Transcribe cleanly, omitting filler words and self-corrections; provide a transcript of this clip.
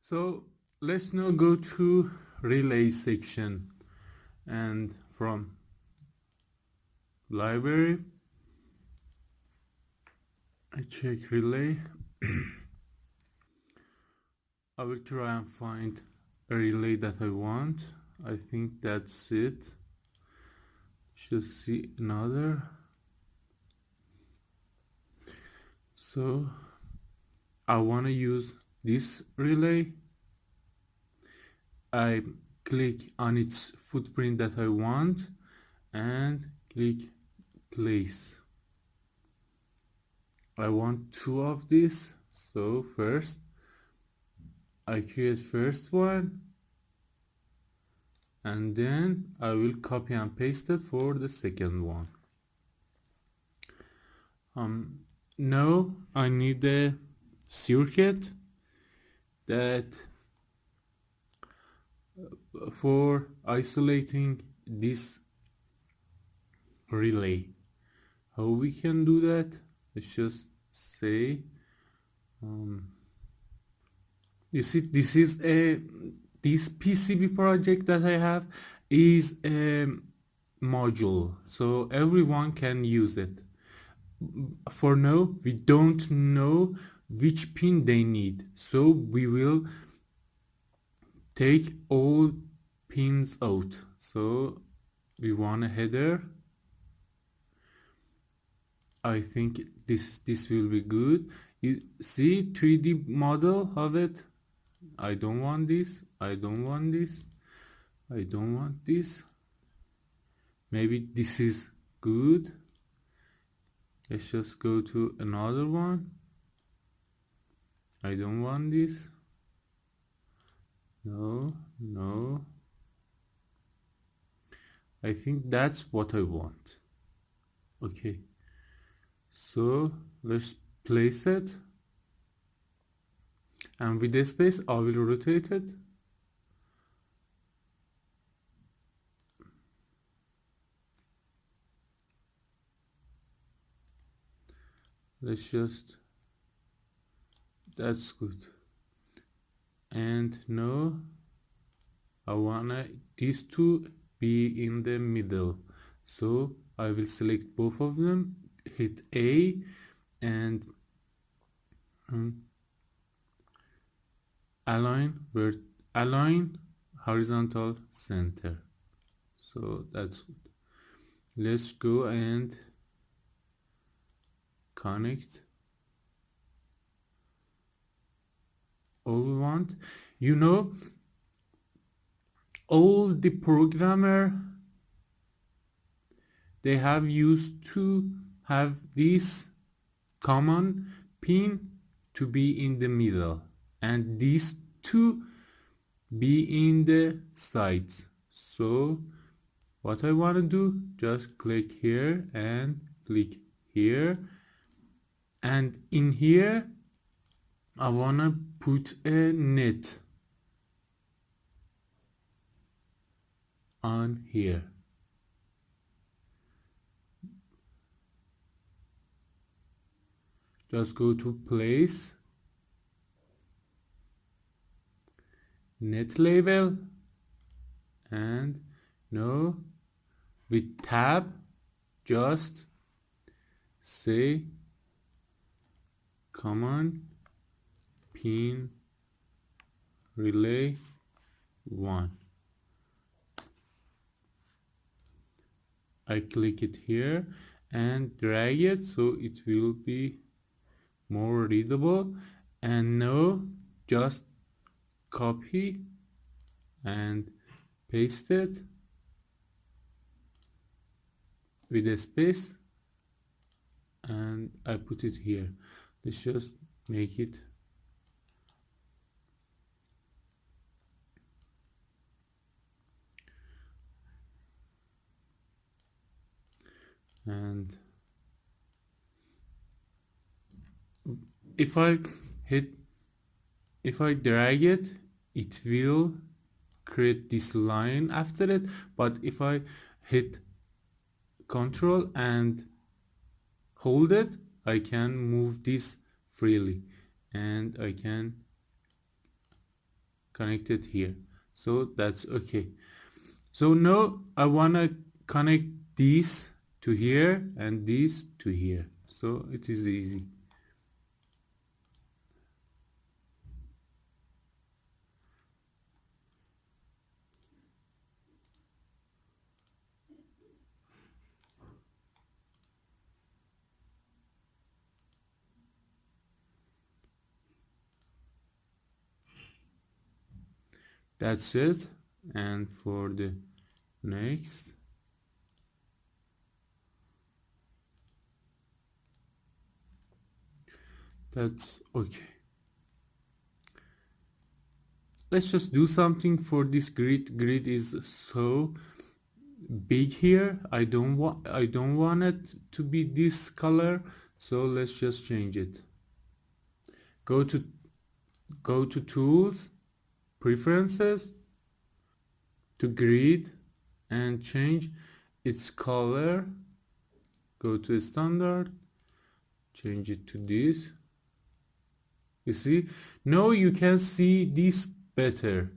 So let's now go to relay section, and from library I check relay. I will try and find a relay that I want. I think that's it. Should see another. So I want to use this relay. I click on its footprint that I want and click place. I want two of these. So first I create first one, and then I will copy and paste it for the second one. Now I need a circuit that for isolating this relay. How we can do that? Let's just say you see, this PCB project that I have is a module, so everyone can use it. For now, we don't know which pin they need, so we will take all pins out. So we want a header. I think this will be good. You see 3D model of it. I don't want this. I don't want this. I don't want this. Maybe this is good. Let's just go to another one. I don't want this. No, no. I think that's what I want. Okay. So let's place it. And with the space, I will rotate it. Let's just, that's good. And now I wanna these two be in the middle. So I will select both of them, hit A, and align horizontal center. So that's good. Let's go and connect all we want. You know, all the programmer, they have used to have this common pin to be in the middle and these two be in the sides. So what I want to do, just click here and click here, and in here I want to put a net on here. Just go to place, net label, and now with tab just say common pin relay 1. I click it here and drag it so it will be more readable, and now just copy and paste it with a space, and I put it here. Let's just make it and if I drag it, it will create this line after it, but if I hit Control and hold it, I can move this freely, and I can connected here, so that's okay. So now I wanna connect this to here and this to here, so it is easy. That's it. And for the next, that's okay. Let's just do something for this grid is so big here. I don't want it to be this color, so let's just change it. Go to tools, preferences, to grid, and change its color. Go to standard, change it to this. You see, now you can see this better.